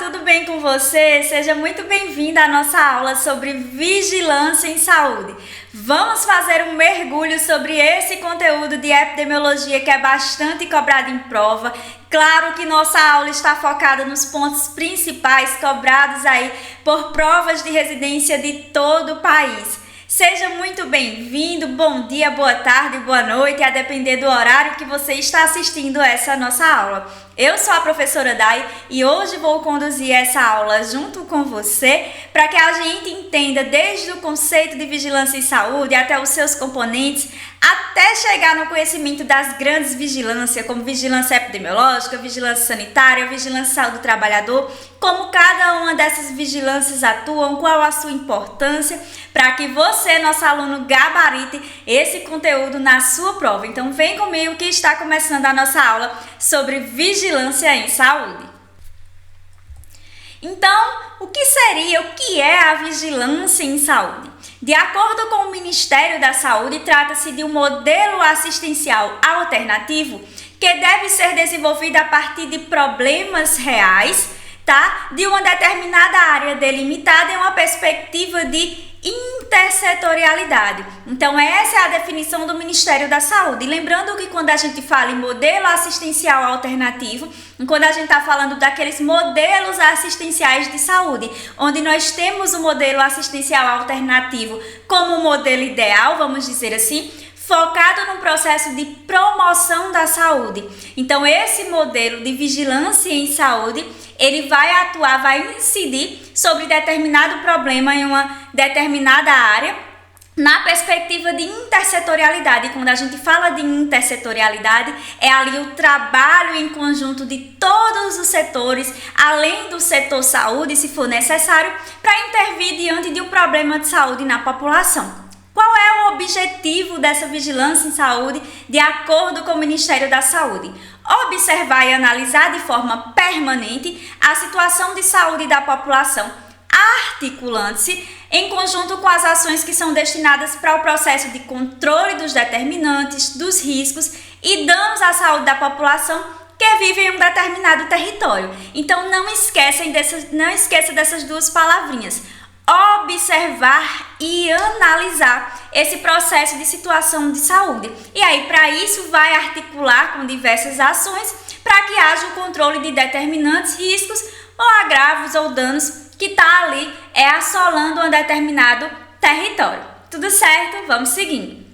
tudo bem com você? Seja muito bem-vindo à nossa aula sobre vigilância em saúde. Vamos fazer um mergulho sobre esse conteúdo de epidemiologia que é bastante cobrado em prova. Claro que nossa aula está focada nos pontos principais cobrados aí por provas de residência de todo o país. Seja muito bem-vindo, bom dia, boa tarde, boa noite, a depender do horário que você está assistindo essa nossa aula. Eu sou a professora Dai e hoje vou conduzir essa aula junto com você para que a gente entenda desde o conceito de vigilância em saúde até os seus componentes, até chegar no conhecimento das grandes vigilâncias, como vigilância epidemiológica, vigilância sanitária, vigilância saúde do trabalhador, como cada uma dessas vigilâncias atuam, qual a sua importância, para que você, nosso aluno, gabarite esse conteúdo na sua prova. Então vem comigo que está começando a nossa aula sobre vigilância em saúde. Então, o que é a vigilância em saúde? De acordo com o Ministério da Saúde, trata-se de um modelo assistencial alternativo que deve ser desenvolvido a partir de problemas reais, de uma determinada área delimitada em uma perspectiva de intersetorialidade. Então, essa é a definição do Ministério da Saúde. E lembrando que quando a gente fala em modelo assistencial alternativo, quando a gente está falando daqueles modelos assistenciais de saúde, onde nós temos o modelo assistencial alternativo como um modelo ideal, vamos dizer assim, focado no processo de promoção da saúde. Então, esse modelo de vigilância em saúde, ele vai atuar, vai incidir sobre determinado problema em uma determinada área, na perspectiva de intersetorialidade. E quando a gente fala de intersetorialidade, é ali o trabalho em conjunto de todos os setores, além do setor saúde, se for necessário, para intervir diante de um problema de saúde na população. Qual é o objetivo dessa vigilância em saúde, de acordo com o Ministério da Saúde? Observar e analisar de forma permanente a situação de saúde da população, articulando-se em conjunto com as ações que são destinadas para o processo de controle dos determinantes, dos riscos e danos à saúde da população que vive em um determinado território. Então não esqueça dessas duas palavrinhas. Observar e analisar esse processo de situação de saúde. E aí, para isso, vai articular com diversas ações para que haja o controle de determinantes riscos ou agravos ou danos que está ali assolando um determinado território. Tudo certo? Vamos seguindo.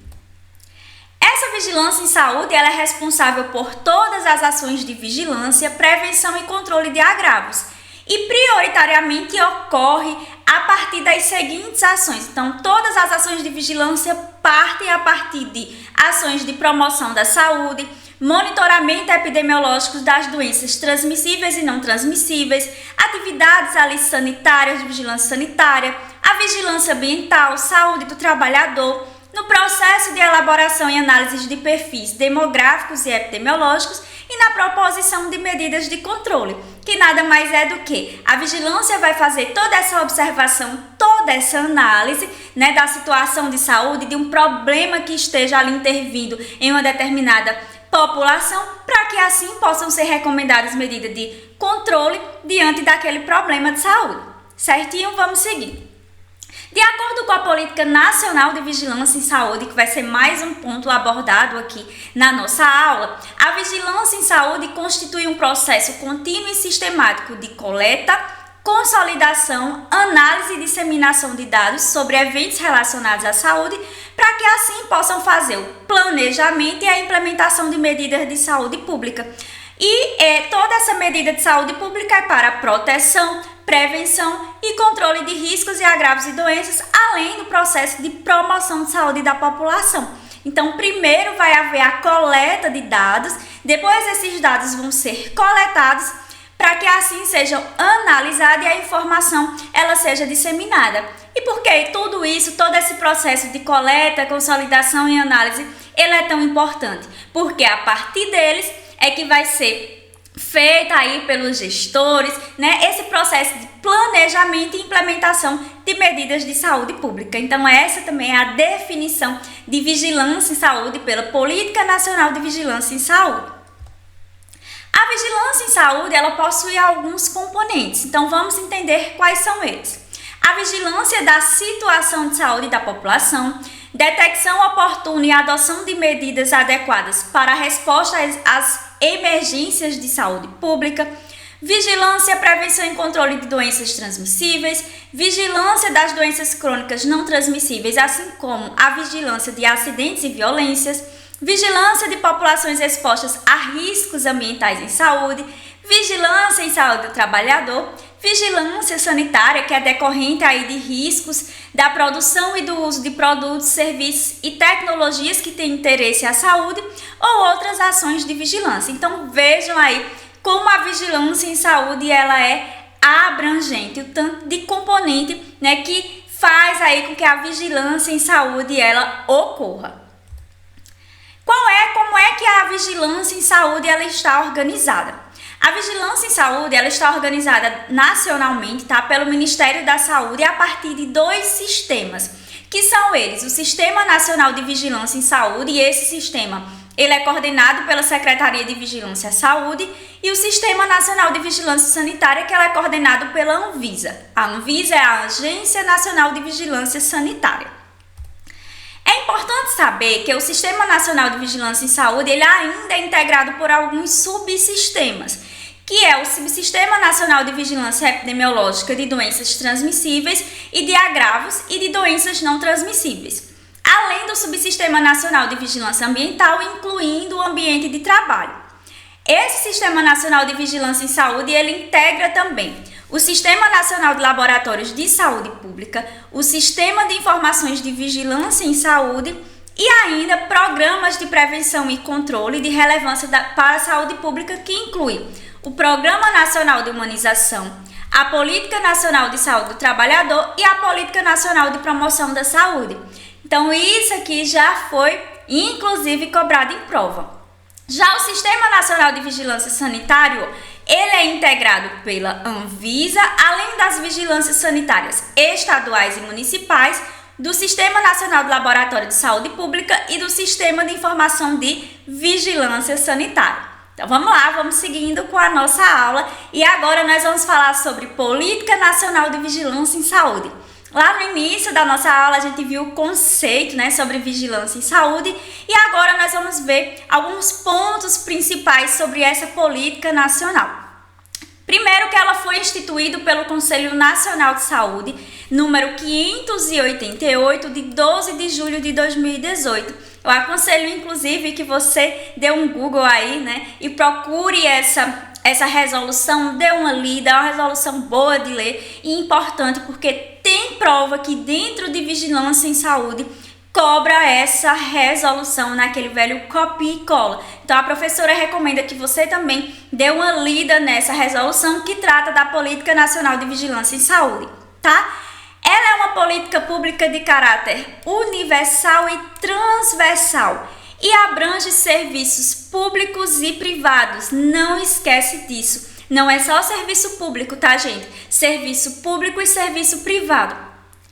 Essa vigilância em saúde ela é responsável por todas as ações de vigilância, prevenção e controle de agravos. E prioritariamente ocorre a partir das seguintes ações. Então, todas as ações de vigilância partem a partir de ações de promoção da saúde, monitoramento epidemiológico das doenças transmissíveis e não transmissíveis, atividades ali sanitárias, de vigilância sanitária, a vigilância ambiental, saúde do trabalhador, no processo de elaboração e análise de perfis demográficos e epidemiológicos e na proposição de medidas de controle, que nada mais é do que a vigilância vai fazer toda essa observação, toda essa análise, da situação de saúde, de um problema que esteja ali intervindo em uma determinada população, para que assim possam ser recomendadas medidas de controle diante daquele problema de saúde. Certinho? Vamos seguir. De acordo com a Política Nacional de Vigilância em Saúde, que vai ser mais um ponto abordado aqui na nossa aula, a vigilância em saúde constitui um processo contínuo e sistemático de coleta, consolidação, análise e disseminação de dados sobre eventos relacionados à saúde, para que assim possam fazer o planejamento e a implementação de medidas de saúde pública. E toda essa medida de saúde pública é para proteção, prevenção e controle de riscos e agravos e doenças, além do processo de promoção de saúde da população. Então, primeiro vai haver a coleta de dados, depois esses dados vão ser coletados para que assim sejam analisados e a informação ela seja disseminada. E por que tudo isso, todo esse processo de coleta, consolidação e análise, ele é tão importante? Porque a partir deles é que vai ser feita aí pelos gestores, esse processo de planejamento e implementação de medidas de saúde pública. Então, essa também é a definição de vigilância em saúde pela Política Nacional de Vigilância em Saúde. A vigilância em saúde, ela possui alguns componentes, então vamos entender quais são eles. A vigilância da situação de saúde da população, detecção oportuna e adoção de medidas adequadas para a resposta às emergências de saúde pública, vigilância, prevenção e controle de doenças transmissíveis, vigilância das doenças crônicas não transmissíveis, assim como a vigilância de acidentes e violências, vigilância de populações expostas a riscos ambientais em saúde, vigilância em saúde do trabalhador, vigilância sanitária, que é decorrente aí de riscos da produção e do uso de produtos, serviços e tecnologias que têm interesse à saúde ou outras ações de vigilância. Então vejam aí como a vigilância em saúde ela é abrangente, o tanto de componente, né, que faz aí com que a vigilância em saúde ela ocorra. Como é que a vigilância em saúde ela está organizada? A vigilância em saúde ela está organizada nacionalmente, tá, pelo Ministério da Saúde a partir de 2 sistemas, que são eles: o Sistema Nacional de Vigilância em Saúde, e esse sistema ele é coordenado pela Secretaria de Vigilância à Saúde, e o Sistema Nacional de Vigilância Sanitária, que ela é coordenado pela Anvisa. A Anvisa é a Agência Nacional de Vigilância Sanitária. É importante saber que o Sistema Nacional de Vigilância em Saúde ele ainda é integrado por alguns subsistemas, que é o Subsistema Nacional de Vigilância Epidemiológica de Doenças Transmissíveis e de Agravos e de Doenças Não Transmissíveis, além do Subsistema Nacional de Vigilância Ambiental, incluindo o ambiente de trabalho. Esse Sistema Nacional de Vigilância em Saúde ele integra também o Sistema Nacional de Laboratórios de Saúde Pública, o Sistema de Informações de Vigilância em Saúde e ainda programas de prevenção e controle de relevância para a saúde pública, que inclui o Programa Nacional de Humanização, a Política Nacional de Saúde do Trabalhador e a Política Nacional de Promoção da Saúde. Então isso aqui já foi inclusive cobrado em prova. Já o Sistema Nacional de Vigilância Sanitário, ele é integrado pela Anvisa, além das vigilâncias sanitárias estaduais e municipais, do Sistema Nacional de Laboratório de Saúde Pública e do Sistema de Informação de Vigilância Sanitária. Então vamos lá, vamos seguindo com a nossa aula e agora nós vamos falar sobre Política Nacional de Vigilância em Saúde. Lá no início da nossa aula a gente viu o conceito, né, sobre vigilância em saúde e agora nós vamos ver alguns pontos principais sobre essa política nacional. Primeiro que ela foi instituída pelo Conselho Nacional de Saúde, número 588, de 12 de julho de 2018. Eu aconselho, inclusive, que você dê um Google aí, né, e procure essa resolução, dê uma lida, é uma resolução boa de ler e importante, porque tem prova que dentro de vigilância em saúde cobra essa resolução naquele velho copia e cola. Então a professora recomenda que você também dê uma lida nessa resolução que trata da Política Nacional de Vigilância em Saúde, tá? Ela é uma política pública de caráter universal e transversal e abrange serviços públicos e privados. Não esquece disso. Não é só serviço público, tá, gente? Serviço público e serviço privado.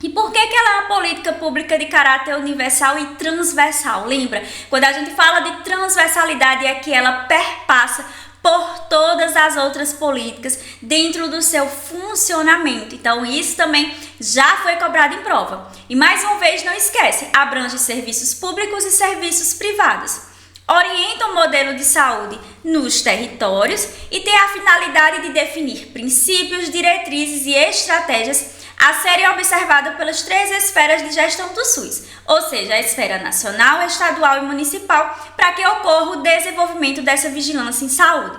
E por que ela é uma política pública de caráter universal e transversal? Lembra? Quando a gente fala de transversalidade é que ela perpassa por todas as outras políticas dentro do seu funcionamento. Então isso também já foi cobrado em prova. E mais uma vez, não esquece, abrange serviços públicos e serviços privados. Orienta o modelo de saúde nos territórios e tem a finalidade de definir princípios, diretrizes e estratégias a serem observadas pelas 3 esferas de gestão do SUS, ou seja, a esfera nacional, estadual e municipal, para que ocorra o desenvolvimento dessa vigilância em saúde.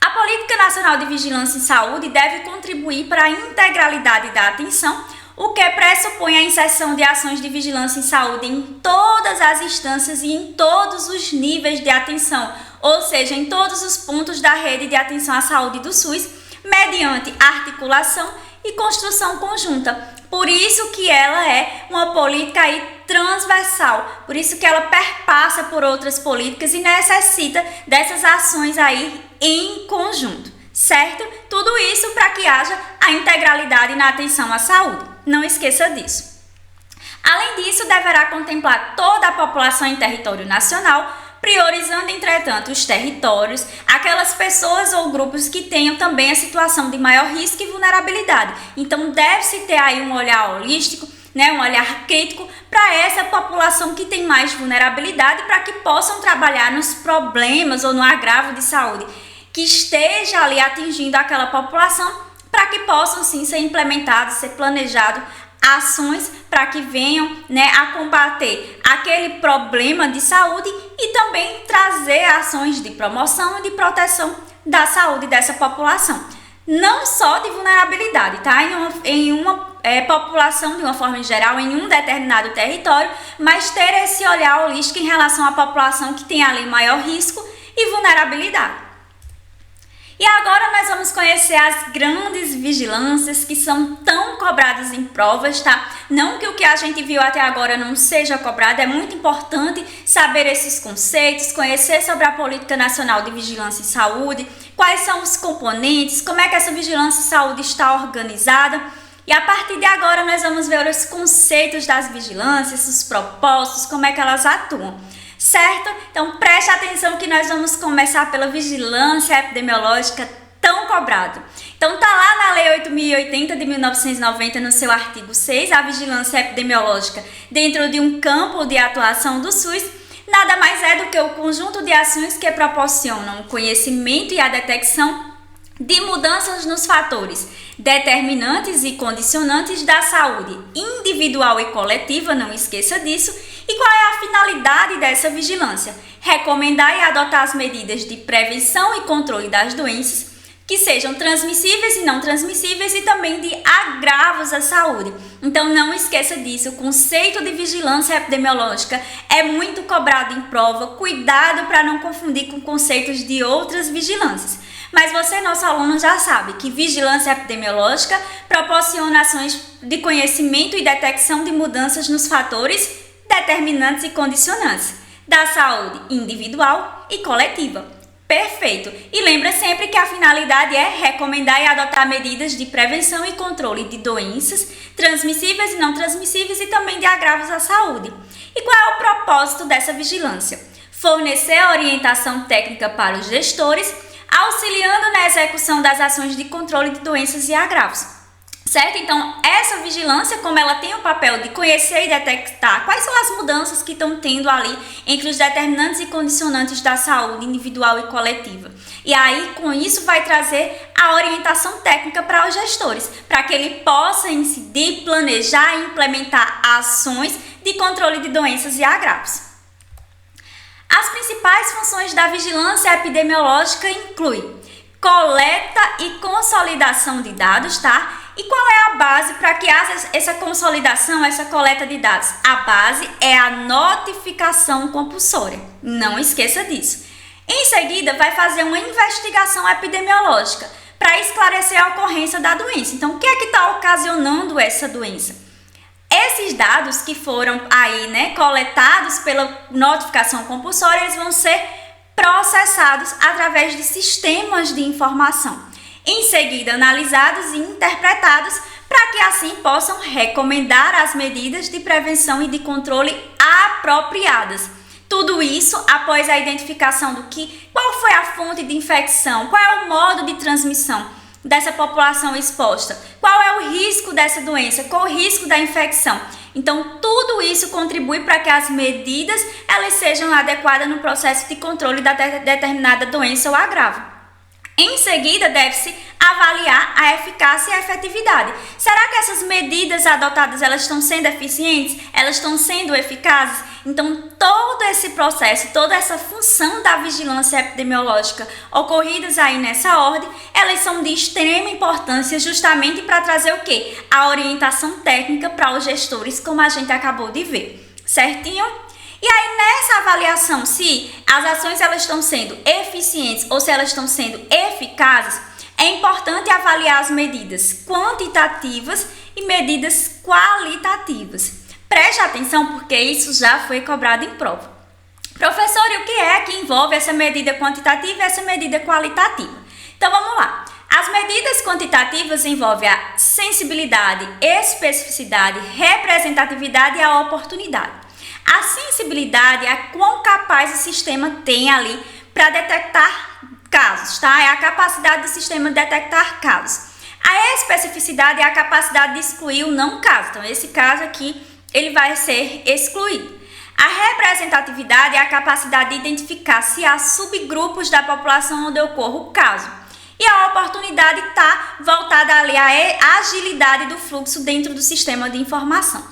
A Política Nacional de Vigilância em Saúde deve contribuir para a integralidade da atenção, o que pressupõe a inserção de ações de vigilância em saúde em todas as instâncias e em todos os níveis de atenção, ou seja, em todos os pontos da rede de atenção à saúde do SUS, mediante articulação e construção conjunta. Por isso que ela é uma política aí transversal, por isso que ela perpassa por outras políticas e necessita dessas ações aí em conjunto, certo? Tudo isso para que haja a integralidade na atenção à saúde. Não esqueça disso. Além disso, deverá contemplar toda a população em território nacional, priorizando, entretanto, os territórios, aquelas pessoas ou grupos que tenham também a situação de maior risco e vulnerabilidade. Então, deve-se ter aí um olhar holístico, né, um olhar crítico para essa população que tem mais vulnerabilidade, para que possam trabalhar nos problemas ou no agravo de saúde que esteja ali atingindo aquela população, para que possam sim ser implementados, ser planejado ações para que venham, né, a combater aquele problema de saúde e também trazer ações de promoção e de proteção da saúde dessa população. Não só de vulnerabilidade, tá? Em uma população, de uma forma geral, em um determinado território, mas ter esse olhar holístico em relação à população que tem ali maior risco e vulnerabilidade. E agora nós vamos conhecer as grandes vigilâncias que são tão cobradas em provas, tá? Não que o que a gente viu até agora não seja cobrado, é muito importante saber esses conceitos, conhecer sobre a Política Nacional de Vigilância em Saúde, quais são os componentes, como é que essa vigilância em saúde está organizada. E a partir de agora nós vamos ver os conceitos das vigilâncias, os propósitos, como é que elas atuam. Certo? Então preste atenção que nós vamos começar pela vigilância epidemiológica tão cobrado. Então tá lá na Lei 8.080 de 1990, no seu artigo 6, a vigilância epidemiológica dentro de um campo de atuação do SUS, nada mais é do que o conjunto de ações que proporcionam o conhecimento e a detecção de mudanças nos fatores determinantes e condicionantes da saúde individual e coletiva, não esqueça disso. E qual é a finalidade dessa vigilância? Recomendar e adotar as medidas de prevenção e controle das doenças que sejam transmissíveis e não transmissíveis e também de agravos à saúde. Então não esqueça disso, o conceito de vigilância epidemiológica é muito cobrado em prova, cuidado para não confundir com conceitos de outras vigilâncias. Mas você, nosso aluno, já sabe que vigilância epidemiológica proporciona ações de conhecimento e detecção de mudanças nos fatores determinantes e condicionantes da saúde individual e coletiva. Perfeito! E lembra sempre que a finalidade é recomendar e adotar medidas de prevenção e controle de doenças transmissíveis e não transmissíveis e também de agravos à saúde. E qual é o propósito dessa vigilância? Fornecer orientação técnica para os gestores, auxiliando na execução das ações de controle de doenças e agravos. Certo? Então, essa vigilância, como ela tem o papel de conhecer e detectar quais são as mudanças que estão tendo ali entre os determinantes e condicionantes da saúde individual e coletiva. E aí, com isso, vai trazer a orientação técnica para os gestores, para que ele possa incidir, planejar e implementar ações de controle de doenças e agravos. As principais funções da vigilância epidemiológica incluem coleta e consolidação de dados, tá? E qual é a base para que haja essa consolidação, essa coleta de dados? A base é a notificação compulsória. Não esqueça disso. Em seguida, vai fazer uma investigação epidemiológica para esclarecer a ocorrência da doença. Então, o que é que está ocasionando essa doença? Esses dados que foram aí, coletados pela notificação compulsória, eles vão ser processados através de sistemas de informação. Em seguida, analisados e interpretados para que assim possam recomendar as medidas de prevenção e de controle apropriadas. Tudo isso após a identificação qual foi a fonte de infecção, qual é o modo de transmissão dessa população exposta, qual é o risco dessa doença, qual o risco da infecção. Então, tudo isso contribui para que as medidas elas sejam adequadas no processo de controle da determinada doença ou agravo. Em seguida, deve-se avaliar a eficácia e a efetividade. Será que essas medidas adotadas elas estão sendo eficientes? Elas estão sendo eficazes? Então, todo esse processo, toda essa função da vigilância epidemiológica ocorridas aí nessa ordem, elas são de extrema importância justamente para trazer o quê? A orientação técnica para os gestores, como a gente acabou de ver. Certinho? E aí, nessa avaliação, se as ações elas estão sendo eficientes ou se elas estão sendo eficazes, é importante avaliar as medidas quantitativas e medidas qualitativas. Preste atenção porque isso já foi cobrado em prova. Professor, e o que é que envolve essa medida quantitativa e essa medida qualitativa? Então, vamos lá. As medidas quantitativas envolvem a sensibilidade, especificidade, representatividade e a oportunidade. A sensibilidade é quão capaz o sistema tem ali para detectar casos, tá? É a capacidade do sistema de detectar casos. A especificidade é a capacidade de excluir o não caso. Então, esse caso aqui, ele vai ser excluído. A representatividade é a capacidade de identificar se há subgrupos da população onde ocorre o caso. E a oportunidade está voltada ali à agilidade do fluxo dentro do sistema de informação.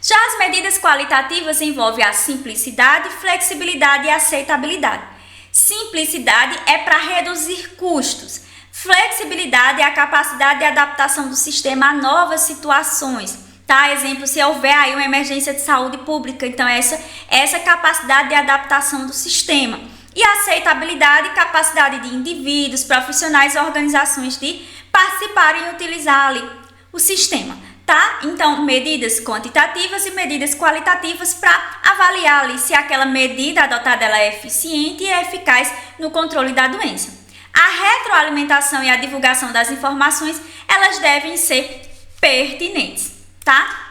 Já as medidas qualitativas envolvem a simplicidade, flexibilidade e aceitabilidade. Simplicidade é para reduzir custos. Flexibilidade é a capacidade de adaptação do sistema a novas situações. Tá? Exemplo, se houver aí uma emergência de saúde pública, então essa capacidade de adaptação do sistema. E aceitabilidade, capacidade de indivíduos, profissionais e organizações de participarem e utilizar ali o sistema. Tá? Então, medidas quantitativas e medidas qualitativas para avaliar ali se aquela medida adotada ela é eficiente e eficaz no controle da doença. A retroalimentação e a divulgação das informações, elas devem ser pertinentes, tá?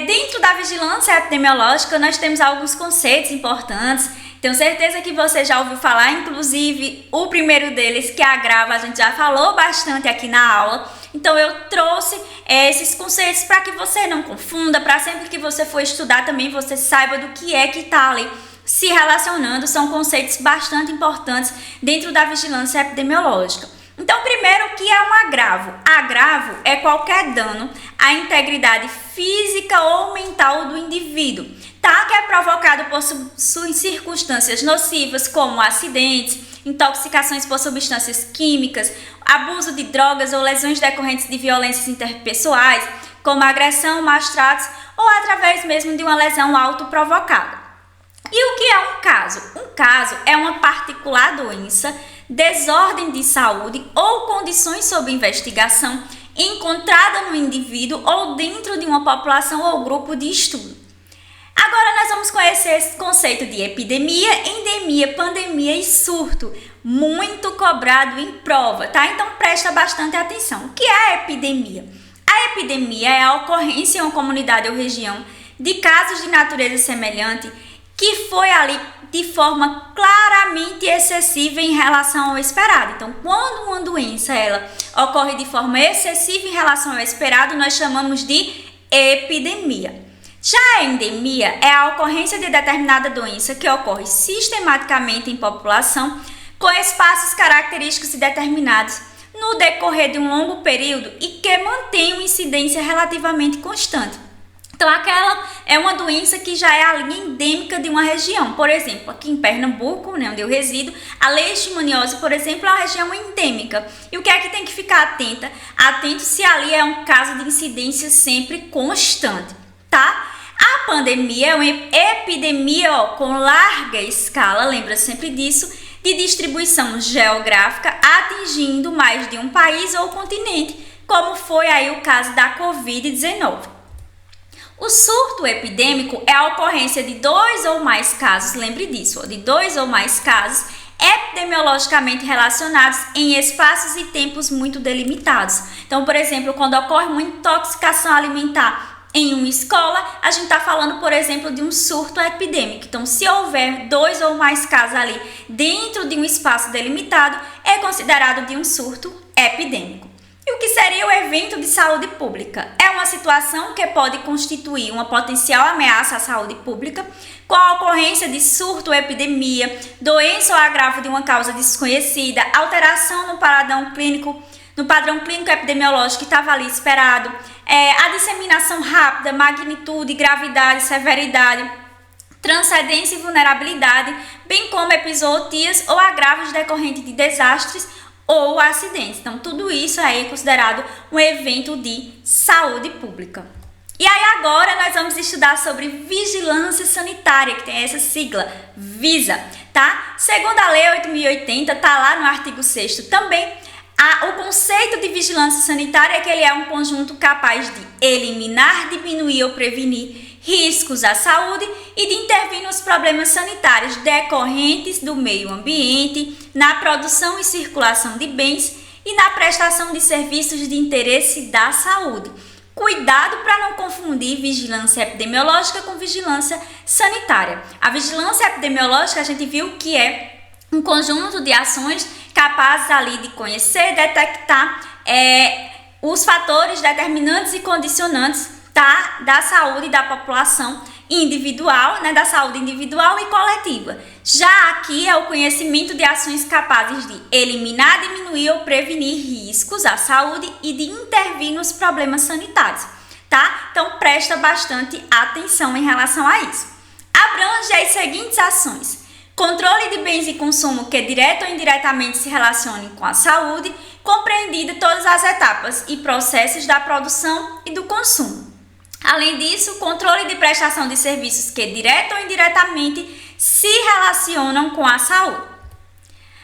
Dentro da vigilância epidemiológica, nós temos alguns conceitos importantes. Tenho certeza que você já ouviu falar, inclusive o primeiro deles, que é agravo, a gente já falou bastante aqui na aula. Então, eu trouxe esses conceitos para que você não confunda, para sempre que você for estudar também você saiba do que é que está ali se relacionando. São conceitos bastante importantes dentro da vigilância epidemiológica. Então, primeiro, o que é um agravo? Agravo é qualquer dano à integridade física ou mental do indivíduo, tá? Que é provocado por circunstâncias nocivas, como acidentes, intoxicações por substâncias químicas, abuso de drogas ou lesões decorrentes de violências interpessoais, como agressão, maus tratos ou através mesmo de uma lesão autoprovocada. E o que é um caso? Um caso é uma particular doença, desordem de saúde ou condições sob investigação encontrada no indivíduo ou dentro de uma população ou grupo de estudo. Agora nós vamos conhecer esse conceito de epidemia, endemia, pandemia e surto, muito cobrado em prova, tá? Então presta bastante atenção. O que é a epidemia? A epidemia é a ocorrência em uma comunidade ou região de casos de natureza semelhante que foi ali de forma claramente excessiva em relação ao esperado. Então, quando uma doença ela ocorre de forma excessiva em relação ao esperado, nós chamamos de epidemia. Já a endemia é a ocorrência de determinada doença que ocorre sistematicamente em população com espaços característicos e determinados no decorrer de um longo período e que mantém uma incidência relativamente constante. Então, aquela é uma doença que já é a linha endêmica de uma região. Por exemplo, aqui em Pernambuco, né, onde eu resido, a leishmaniose, por exemplo, é uma região endêmica. E o que é que tem que ficar atento se ali é um caso de incidência sempre constante, tá? A pandemia é uma epidemia com larga escala, lembra sempre disso, de distribuição geográfica, atingindo mais de um país ou continente, como foi aí o caso da Covid-19. O surto epidêmico é a ocorrência de 2 ou mais casos, lembre disso, de 2 ou mais casos epidemiologicamente relacionados em espaços e tempos muito delimitados. Então, por exemplo, quando ocorre uma intoxicação alimentar em uma escola, a gente está falando, por exemplo, de um surto epidêmico. Então, se houver 2 ou mais casos ali dentro de um espaço delimitado, é considerado de um surto epidêmico. E o que seria o evento de saúde pública? É uma situação que pode constituir uma potencial ameaça à saúde pública com a ocorrência de surto ou epidemia, doença ou agravo de uma causa desconhecida, alteração no padrão clínico epidemiológico que estava ali esperado, a disseminação rápida, magnitude, gravidade, severidade, transcendência e vulnerabilidade, bem como epizootias ou agravos decorrentes de desastres ou acidentes. Então, tudo isso aí é considerado um evento de saúde pública. E aí agora nós vamos estudar sobre vigilância sanitária, que tem essa sigla, VISA, tá? Segundo a Lei 8.080, tá lá no artigo 6º também, o conceito de vigilância sanitária é que ele é um conjunto capaz de eliminar, diminuir ou prevenir riscos à saúde e de intervir nos problemas sanitários decorrentes do meio ambiente, na produção e circulação de bens e na prestação de serviços de interesse da saúde. Cuidado para não confundir vigilância epidemiológica com vigilância sanitária. A vigilância epidemiológica a gente viu que é um conjunto de ações capazes ali de conhecer, detectar os fatores determinantes e condicionantes da saúde da população individual, da saúde individual e coletiva. Já aqui é o conhecimento de ações capazes de eliminar, diminuir ou prevenir riscos à saúde e de intervir nos problemas sanitários, tá? Então presta bastante atenção em relação a isso. Abrange as seguintes ações: controle de bens e consumo que direto ou indiretamente se relacionem com a saúde, compreendida todas as etapas e processos da produção e do consumo. Além disso, controle de prestação de serviços que direto ou indiretamente se relacionam com a saúde.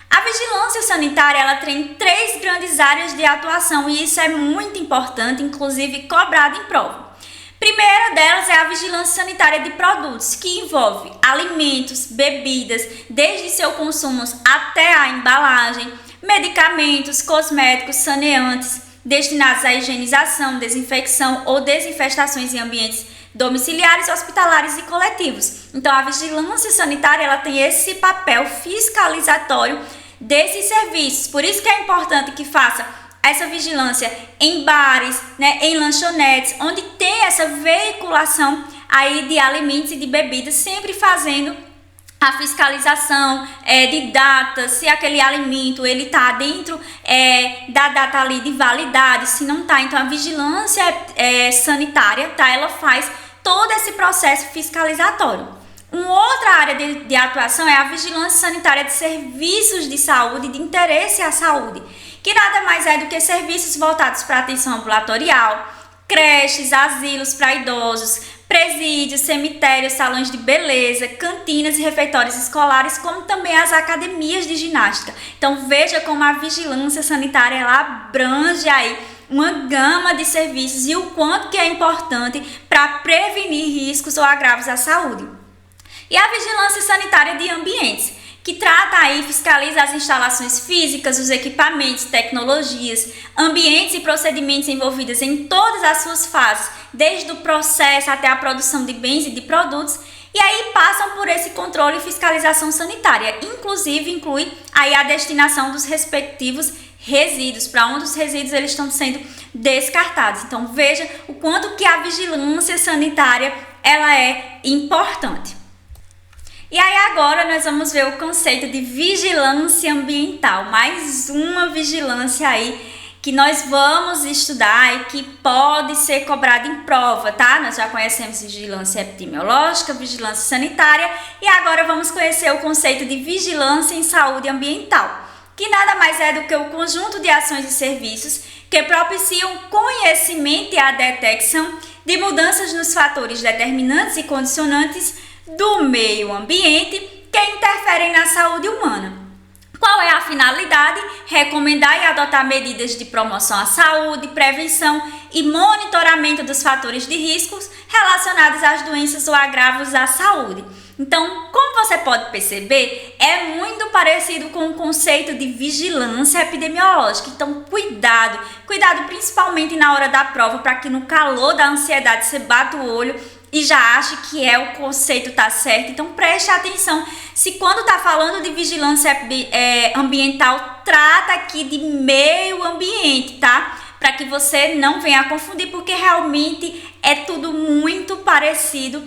A vigilância sanitária ela tem 3 grandes áreas de atuação e isso é muito importante, inclusive cobrado em prova. Primeira delas é a vigilância sanitária de produtos, que envolve alimentos, bebidas, desde seu consumo até a embalagem, medicamentos, cosméticos, saneantes, destinados à higienização, desinfecção ou desinfestações em ambientes domiciliares, hospitalares e coletivos. Então, a vigilância sanitária ela tem esse papel fiscalizatório desses serviços. Por isso que é importante que faça essa vigilância em bares, em lanchonetes, onde tem essa veiculação aí de alimentos e de bebidas, sempre fazendo a fiscalização de datas, se aquele alimento ele está dentro da data ali de validade, se não está. Então a vigilância sanitária, tá? Ela faz todo esse processo fiscalizatório. Uma outra área de atuação é a vigilância sanitária de serviços de saúde de interesse à saúde, que nada mais é do que serviços voltados para atenção ambulatorial, creches, asilos para idosos, presídios, cemitérios, salões de beleza, cantinas e refeitórios escolares, como também as academias de ginástica. Então veja como a vigilância sanitária ela abrange aí uma gama de serviços e o quanto que é importante para prevenir riscos ou agravos à saúde. E a vigilância sanitária de ambientes, que trata aí, fiscaliza as instalações físicas, os equipamentos, tecnologias, ambientes e procedimentos envolvidos em todas as suas fases, desde o processo até a produção de bens e de produtos, e aí passam por esse controle e fiscalização sanitária, inclusive inclui aí a destinação dos respectivos resíduos, para onde os resíduos eles estão sendo descartados. Então veja o quanto que a vigilância sanitária ela é importante. E aí agora nós vamos ver o conceito de vigilância ambiental, mais uma vigilância aí que nós vamos estudar e que pode ser cobrada em prova, tá? Nós já conhecemos vigilância epidemiológica, vigilância sanitária e agora vamos conhecer o conceito de vigilância em saúde ambiental, que nada mais é do que o conjunto de ações e serviços que propiciam conhecimento e a detecção de mudanças nos fatores determinantes e condicionantes do meio ambiente que interferem na saúde humana. Qual é a finalidade? Recomendar e adotar medidas de promoção à saúde, prevenção e monitoramento dos fatores de riscos relacionados às doenças ou agravos à saúde. Então, como você pode perceber, é muito parecido com o conceito de vigilância epidemiológica. Então, cuidado principalmente na hora da prova, para que no calor da ansiedade você bata o olho e já acha que o conceito tá certo. Então preste atenção se quando tá falando de vigilância ambiental, trata aqui de meio ambiente, tá? Para que você não venha a confundir, porque realmente é tudo muito parecido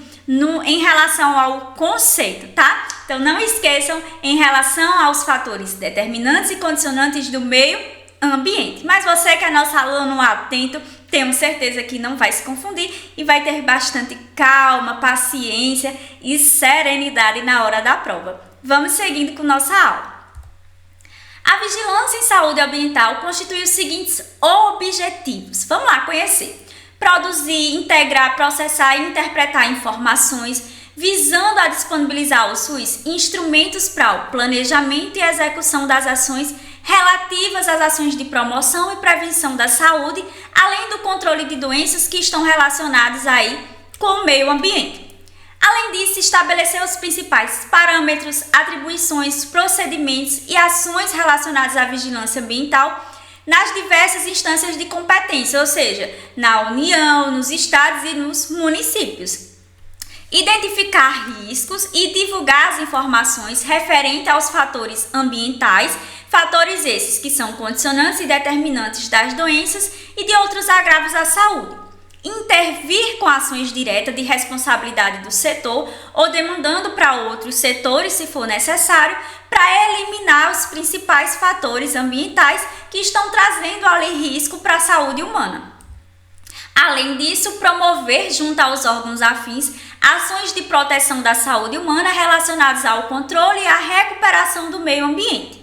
em relação ao conceito, tá? Então não esqueçam em relação aos fatores determinantes e condicionantes do meio ambiente. Mas você que é nosso aluno atento, tenho certeza que não vai se confundir e vai ter bastante calma, paciência e serenidade na hora da prova. Vamos seguindo com nossa aula. A vigilância em saúde ambiental constitui os seguintes objetivos. Vamos lá conhecer. Produzir, integrar, processar e interpretar informações, visando a disponibilizar aos SUS instrumentos para o planejamento e execução das ações relativas às ações de promoção e prevenção da saúde, além do controle de doenças que estão relacionadas aí com o meio ambiente. Além disso, estabelecer os principais parâmetros, atribuições, procedimentos e ações relacionadas à vigilância ambiental nas diversas instâncias de competência, ou seja, na União, nos estados e nos municípios. Identificar riscos e divulgar as informações referentes aos fatores ambientais, fatores esses que são condicionantes e determinantes das doenças e de outros agravos à saúde. Intervir com ações diretas de responsabilidade do setor ou demandando para outros setores, se for necessário, para eliminar os principais fatores ambientais que estão trazendo ali risco para a saúde humana. Além disso, promover junto aos órgãos afins ações de proteção da saúde humana relacionadas ao controle e à recuperação do meio ambiente.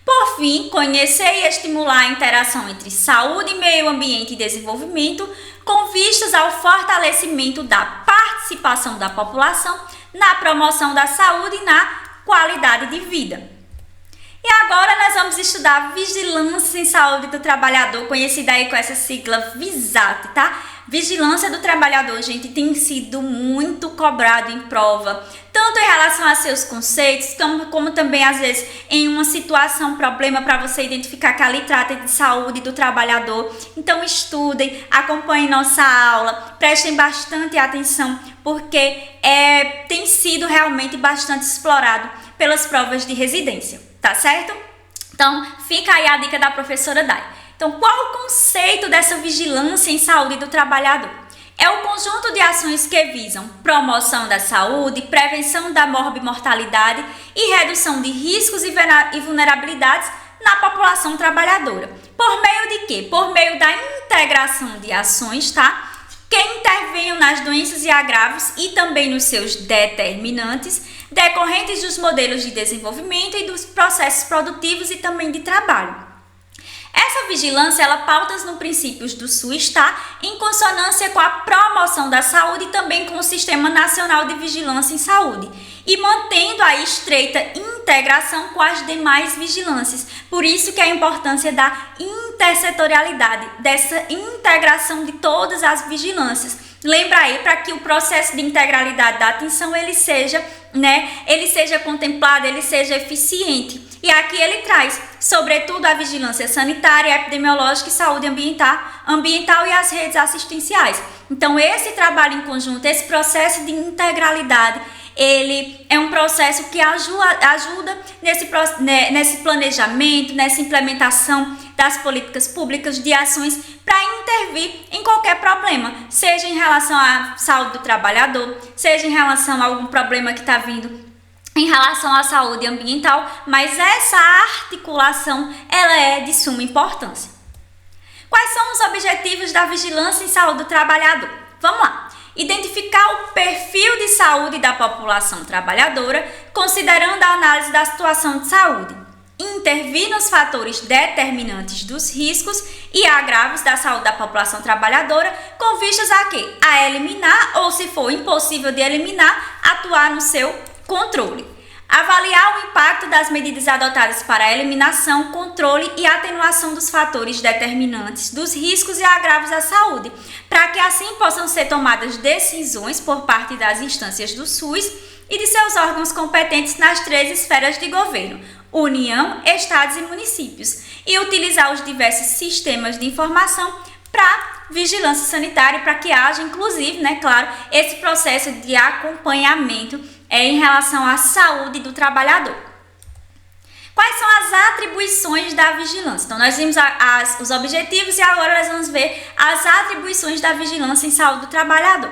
Por fim, conhecer e estimular a interação entre saúde, meio ambiente e desenvolvimento, com vistas ao fortalecimento da participação da população na promoção da saúde e na qualidade de vida. E agora nós vamos estudar Vigilância em Saúde do Trabalhador, conhecida aí com essa sigla VISAT, tá? Vigilância do trabalhador, gente, tem sido muito cobrado em prova, tanto em relação a seus conceitos, como também, às vezes, em uma situação, problema para você identificar que ali trata de saúde do trabalhador. Então, estudem, acompanhem nossa aula, prestem bastante atenção, porque tem sido realmente bastante explorado pelas provas de residência, tá certo? Então, fica aí a dica da professora Dai. Então, qual o conceito dessa vigilância em saúde do trabalhador? É o conjunto de ações que visam promoção da saúde, prevenção da morbimortalidade e redução de riscos e vulnerabilidades na população trabalhadora. Por meio de quê? Por meio da integração de ações, tá? Que intervenham nas doenças e agravos e também nos seus determinantes, decorrentes dos modelos de desenvolvimento e dos processos produtivos e também de trabalho. Essa vigilância, ela pauta nos princípios do SUS, tá? Em consonância com a promoção da saúde e também com o Sistema Nacional de Vigilância em Saúde, e mantendo a estreita integração com as demais vigilâncias. Por isso que a importância da intersetorialidade, dessa integração de todas as vigilâncias. Lembra aí, para que o processo de integralidade da atenção ele seja contemplado, ele seja eficiente. E aqui ele traz, sobretudo, a vigilância sanitária, epidemiológica e saúde ambiental e as redes assistenciais. Então, esse trabalho em conjunto, esse processo de integralidade, ele é um processo que ajuda nesse planejamento, nessa implementação das políticas públicas, de ações para intervir em qualquer problema, seja em relação à saúde do trabalhador, seja em relação a algum problema que está vindo em relação à saúde ambiental, mas essa articulação ela é de suma importância. Quais são os objetivos da vigilância em saúde do trabalhador? Vamos lá. Identificar o perfil de saúde da população trabalhadora, considerando a análise da situação de saúde. Intervir nos fatores determinantes dos riscos e agravos da saúde da população trabalhadora, com vistas a quê? A eliminar, ou se for impossível de eliminar, atuar no seu controle. Avaliar o impacto das medidas adotadas para a eliminação, controle e atenuação dos fatores determinantes dos riscos e agravos à saúde, para que assim possam ser tomadas decisões por parte das instâncias do SUS e de seus órgãos competentes nas 3 esferas de governo: União, Estados e municípios, e utilizar os diversos sistemas de informação para vigilância sanitária, para que haja, inclusive, claro, esse processo de acompanhamento em relação à saúde do trabalhador. Quais são as atribuições da vigilância? Então, nós vimos os objetivos e agora nós vamos ver as atribuições da vigilância em saúde do trabalhador.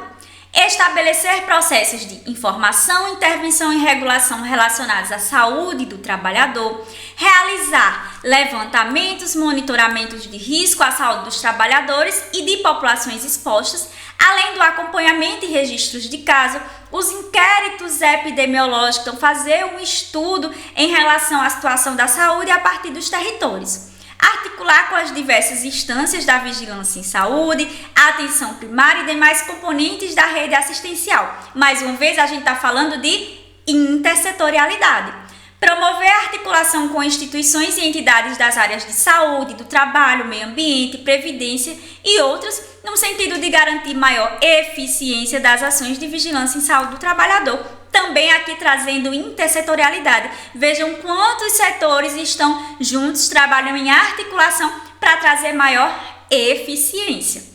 Estabelecer processos de informação, intervenção e regulação relacionados à saúde do trabalhador, realizar levantamentos, monitoramentos de risco à saúde dos trabalhadores e de populações expostas, além do acompanhamento e registros de caso, os inquéritos epidemiológicos, então fazer um estudo em relação à situação da saúde a partir dos territórios. Articular com as diversas instâncias da vigilância em saúde, a atenção primária e demais componentes da rede assistencial. Mais uma vez, a gente está falando de intersetorialidade. Promover a articulação com instituições e entidades das áreas de saúde, do trabalho, meio ambiente, previdência e outras, no sentido de garantir maior eficiência das ações de vigilância em saúde do trabalhador. Também aqui trazendo intersetorialidade. Vejam quantos setores estão juntos, trabalham em articulação para trazer maior eficiência.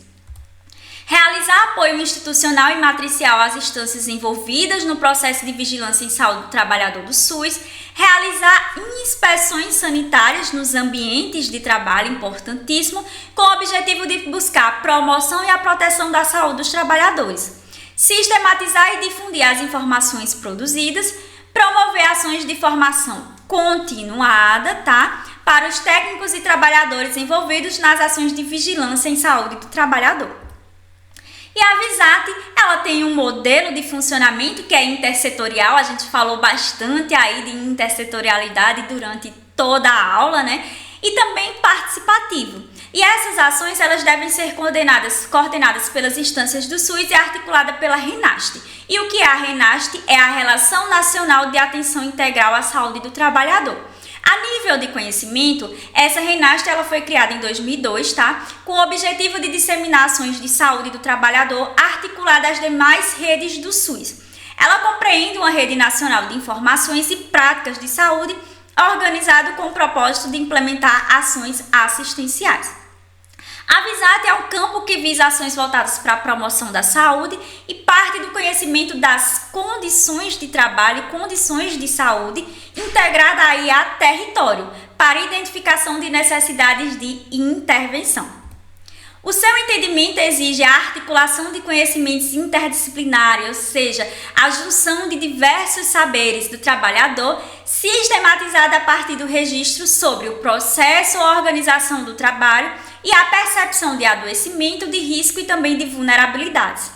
Realizar apoio institucional e matricial às instâncias envolvidas no processo de vigilância em saúde do trabalhador do SUS. Realizar inspeções sanitárias nos ambientes de trabalho, importantíssimo, com o objetivo de buscar a promoção e a proteção da saúde dos trabalhadores. Sistematizar e difundir as informações produzidas. Promover ações de formação continuada, para os técnicos e trabalhadores envolvidos nas ações de vigilância em saúde do trabalhador. E a Visate, ela tem um modelo de funcionamento que é intersetorial, a gente falou bastante aí de intersetorialidade durante toda a aula, né? E também participativo. E essas ações, elas devem ser coordenadas pelas instâncias do SUS e articulada pela RENAST. E o que é a RENAST? É a Relação Nacional de Atenção Integral à Saúde do Trabalhador. A nível de conhecimento, essa RENAST ela foi criada em 2002, com o objetivo de disseminaar ações de saúde do trabalhador articulada às demais redes do SUS. Ela compreende uma rede nacional de informações e práticas de saúde organizado com o propósito de implementar ações assistenciais. A Visate é um campo que visa ações voltadas para a promoção da saúde e parte do conhecimento das condições de trabalho e condições de saúde integrada aí a território para identificação de necessidades de intervenção. O seu entendimento exige a articulação de conhecimentos interdisciplinares, ou seja, a junção de diversos saberes do trabalhador, sistematizada a partir do registro sobre o processo ou organização do trabalho e a percepção de adoecimento, de risco e também de vulnerabilidades.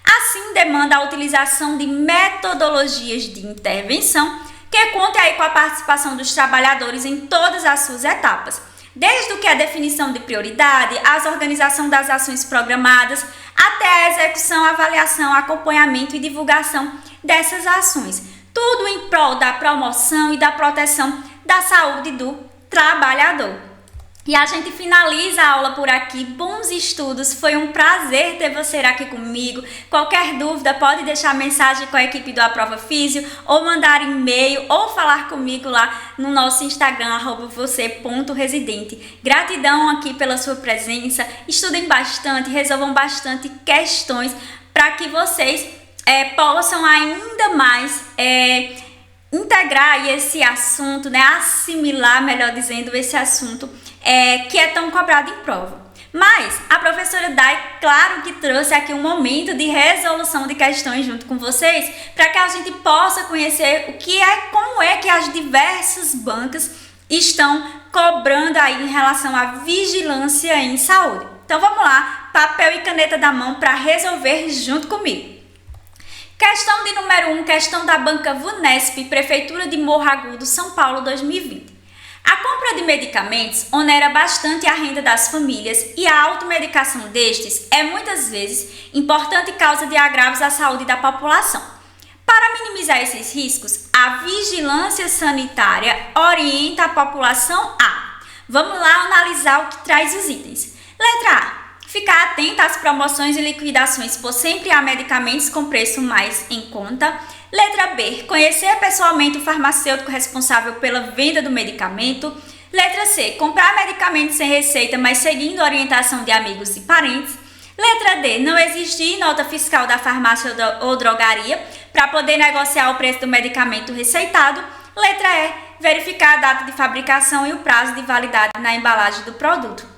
Assim, demanda a utilização de metodologias de intervenção que contem aí com a participação dos trabalhadores em todas as suas etapas. Desde o que é a definição de prioridade, a organização das ações programadas, até a execução, avaliação, acompanhamento e divulgação dessas ações. Tudo em prol da promoção e da proteção da saúde do trabalhador. E a gente finaliza a aula por aqui. Bons estudos, foi um prazer ter você aqui comigo. Qualquer dúvida pode deixar mensagem com a equipe do Aprova Físio, ou mandar e-mail, ou falar comigo lá no nosso Instagram, @você.residente. Gratidão aqui pela sua presença, estudem bastante, resolvam bastante questões para que vocês possam ainda mais integrar esse assunto, assimilar, melhor dizendo, esse assunto que é tão cobrado em prova. Mas a professora Dai, claro que trouxe aqui um momento de resolução de questões junto com vocês, para que a gente possa conhecer como é que as diversas bancas estão cobrando aí em relação à vigilância em saúde. Então vamos lá, papel e caneta da mão para resolver junto comigo. Questão de número 1, questão da banca VUNESP, Prefeitura de Morro Agudo, São Paulo, 2020. A compra de medicamentos onera bastante a renda das famílias e a automedicação destes é muitas vezes importante causa de agravos à saúde da população. Para minimizar esses riscos, a vigilância sanitária orienta a população a... Vamos lá analisar o que traz os itens. Letra A. Ficar atenta às promoções e liquidações, pois sempre há medicamentos com preço mais em conta. Letra B. Conhecer pessoalmente o farmacêutico responsável pela venda do medicamento. Letra C. Comprar medicamentos sem receita, mas seguindo a orientação de amigos e parentes. Letra D. Não exigir nota fiscal da farmácia ou drogaria para poder negociar o preço do medicamento receitado. Letra E. Verificar a data de fabricação e o prazo de validade na embalagem do produto.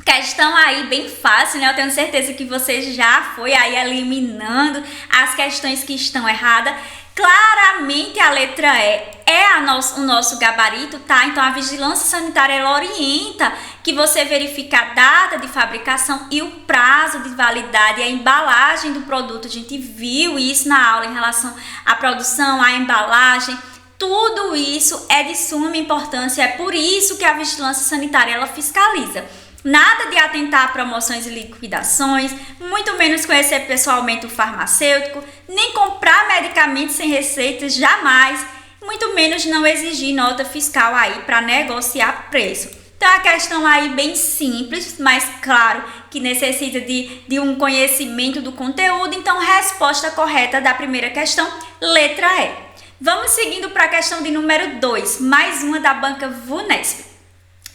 Questão aí bem fácil, né? Eu tenho certeza que você já foi aí eliminando as questões que estão erradas. Claramente a letra E é o nosso gabarito, tá? Então a vigilância sanitária ela orienta que você verifique a data de fabricação e o prazo de validade e a embalagem do produto. A gente viu isso na aula em relação à produção, à embalagem. Tudo isso é de suma importância, é por isso que a vigilância sanitária ela fiscaliza. Nada de atentar a promoções e liquidações, muito menos conhecer pessoalmente o farmacêutico, nem comprar medicamentos sem receita, jamais, muito menos não exigir nota fiscal aí para negociar preço. Então, a questão aí bem simples, mas claro que necessita de um conhecimento do conteúdo. Então, resposta correta da primeira questão, letra E. Vamos seguindo para a questão de número 2, mais uma da banca VUNESP.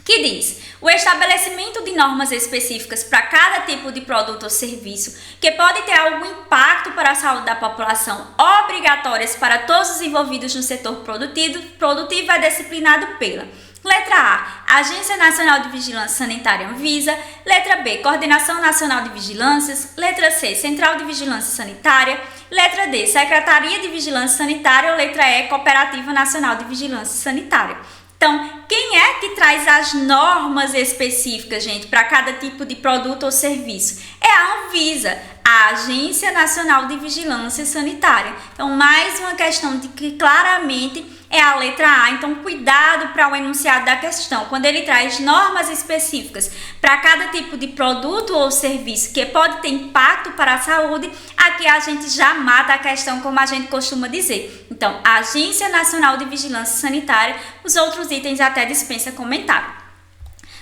que diz: o estabelecimento de normas específicas para cada tipo de produto ou serviço que pode ter algum impacto para a saúde da população, obrigatórias para todos os envolvidos no setor produtivo é disciplinado pela: letra A, Agência Nacional de Vigilância Sanitária Anvisa; letra B, Coordenação Nacional de Vigilâncias; letra C, Central de Vigilância Sanitária; letra D, Secretaria de Vigilância Sanitária; ou letra E, Cooperativa Nacional de Vigilância Sanitária. Então, quem é que traz as normas específicas, gente, para cada tipo de produto ou serviço? É a Anvisa, a Agência Nacional de Vigilância Sanitária. Então, mais uma questão de que claramente é a letra A. Então, cuidado para o enunciado da questão. Quando ele traz normas específicas para cada tipo de produto ou serviço que pode ter impacto para a saúde, aqui a gente já mata a questão, como a gente costuma dizer. Então, a Agência Nacional de Vigilância Sanitária, os outros itens até dispensa comentário.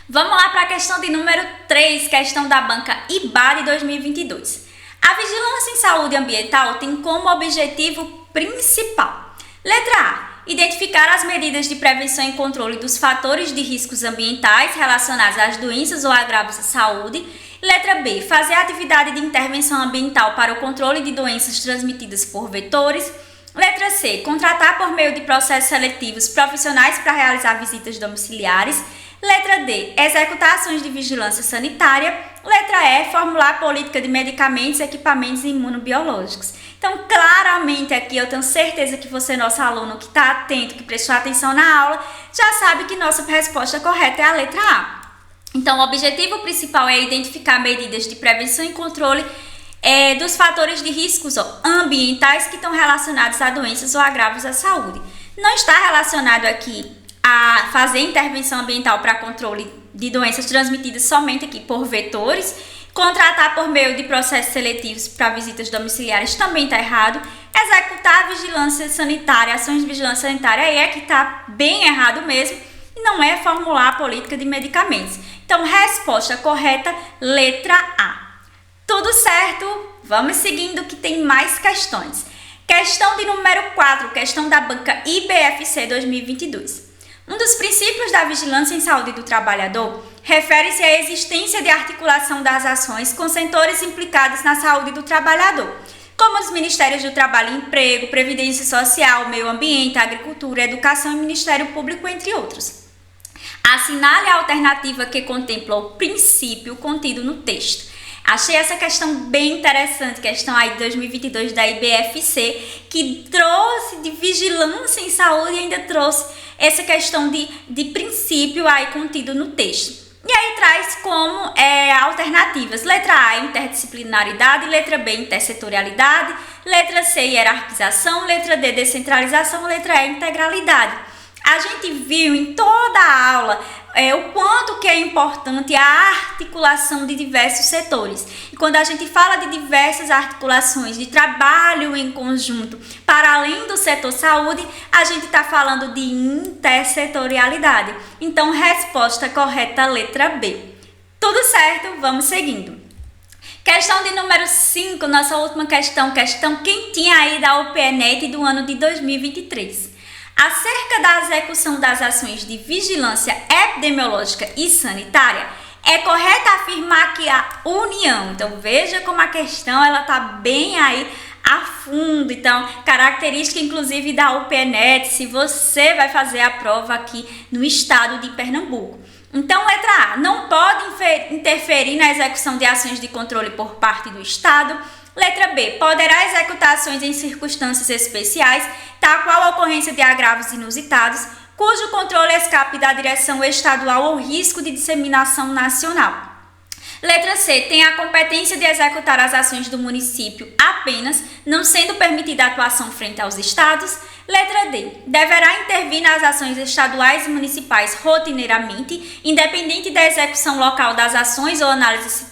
Vamos lá para a questão de número 3, questão da banca IBA de 2022. A vigilância em saúde ambiental tem como objetivo principal: letra A, identificar as medidas de prevenção e controle dos fatores de riscos ambientais relacionados às doenças ou agravos à saúde. Letra B, fazer atividade de intervenção ambiental para o controle de doenças transmitidas por vetores. Letra C, contratar por meio de processos seletivos profissionais para realizar visitas domiciliares. Letra D, executar ações de vigilância sanitária. Letra E, formular política de medicamentos e equipamentos imunobiológicos. Então, claramente aqui eu tenho certeza que você, nosso aluno que está atento, que prestou atenção na aula, já sabe que nossa resposta correta é a letra A. Então, o objetivo principal é identificar medidas de prevenção e controle dos fatores de riscos ambientais que estão relacionados a doenças ou agravos à saúde. Não está relacionado aqui a fazer intervenção ambiental para controle de doenças transmitidas somente aqui por vetores. Contratar por meio de processos seletivos para visitas domiciliares também está errado. Executar vigilância sanitária, ações de vigilância sanitária, aí é que está bem errado mesmo. E não é formular a política de medicamentos. Então, resposta correta, letra A. Tudo certo? Vamos seguindo que tem mais questões. Questão de número 4, questão da banca IBFC 2022. Um dos princípios da vigilância em saúde do trabalhador refere-se à existência de articulação das ações com setores implicados na saúde do trabalhador, como os Ministérios do Trabalho e Emprego, Previdência Social, Meio Ambiente, Agricultura, Educação e Ministério Público, entre outros. Assinale a alternativa que contempla o princípio contido no texto. Achei essa questão bem interessante, questão aí de 2022 da IBFC, que trouxe de vigilância em saúde e ainda trouxe essa questão de princípio aí contido no texto. E aí traz como alternativas: letra A, interdisciplinaridade; letra B, intersetorialidade; letra C, hierarquização; letra D, descentralização; letra E, integralidade. A gente viu em toda a aula o quanto que é importante a articulação de diversos setores. E quando a gente fala de diversas articulações de trabalho em conjunto para além do setor saúde, a gente está falando de intersetorialidade. Então, resposta correta, letra B. Tudo certo? Vamos seguindo. Questão de número 5, nossa última questão quentinha aí da UPENET do ano de 2023. Acerca da execução das ações de vigilância epidemiológica e sanitária, é correto afirmar que a União, então veja como a questão ela está bem aí a fundo, então característica inclusive da UPENET, se você vai fazer a prova aqui no estado de Pernambuco. Então, letra A, não pode interferir na execução de ações de controle por parte do Estado. Letra B, poderá executar ações em circunstâncias especiais, tal qual a ocorrência de agravos inusitados, cujo controle escape da direção estadual ou risco de disseminação nacional. Letra C, tem a competência de executar as ações do município apenas, não sendo permitida a atuação frente aos estados. Letra D, deverá intervir nas ações estaduais e municipais rotineiramente, independente da execução local das ações ou análise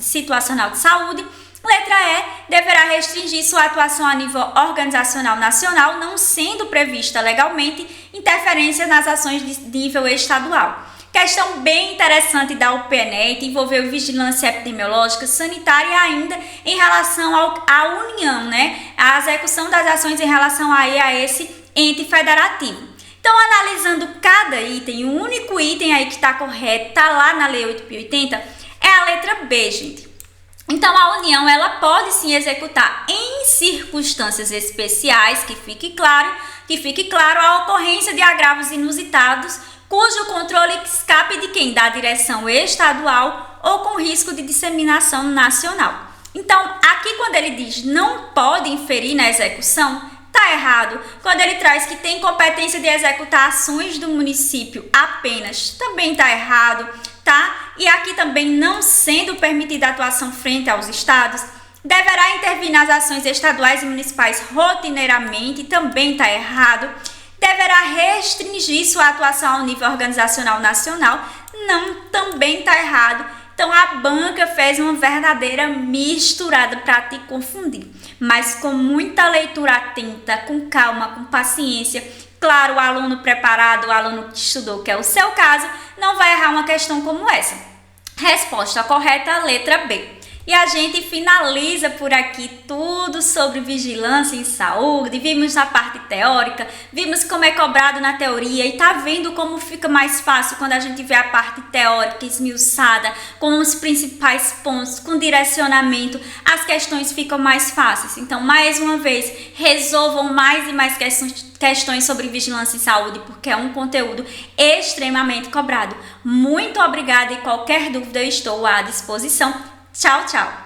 situacional de saúde. Letra E, deverá restringir sua atuação a nível organizacional nacional, não sendo prevista legalmente interferência nas ações de nível estadual. Questão bem interessante da UPENET, envolveu vigilância epidemiológica, sanitária e ainda em relação à União, né? A execução das ações em relação a esse ente federativo. Então, analisando cada item, o único item aí que está correto, está lá na Lei 8.080, é a letra B, gente. Então, a União, ela pode sim executar em circunstâncias especiais, que fique claro a ocorrência de agravos inusitados, cujo controle escape de quem? Da direção estadual ou com risco de disseminação nacional. Então, aqui quando ele diz não pode inferir na execução, tá errado. Quando ele traz que tem competência de executar ações do município apenas, também tá errado, tá? E aqui também não sendo permitida a atuação frente aos estados, deverá intervir nas ações estaduais e municipais rotineiramente, também tá errado. Deverá restringir sua atuação ao nível organizacional nacional, não, também tá errado. Então, a banca fez uma verdadeira misturada para te confundir. Mas com muita leitura atenta, com calma, com paciência. Claro, o aluno preparado, o aluno que estudou, que é o seu caso, não vai errar uma questão como essa. Resposta correta, letra B. E a gente finaliza por aqui tudo sobre vigilância em saúde. Vimos a parte teórica, vimos como é cobrado na teoria e tá vendo como fica mais fácil quando a gente vê a parte teórica esmiuçada, com os principais pontos, com direcionamento, as questões ficam mais fáceis. Então, mais uma vez, resolvam mais e mais questões sobre vigilância em saúde, porque é um conteúdo extremamente cobrado. Muito obrigada e qualquer dúvida eu estou à disposição. Tchau, tchau!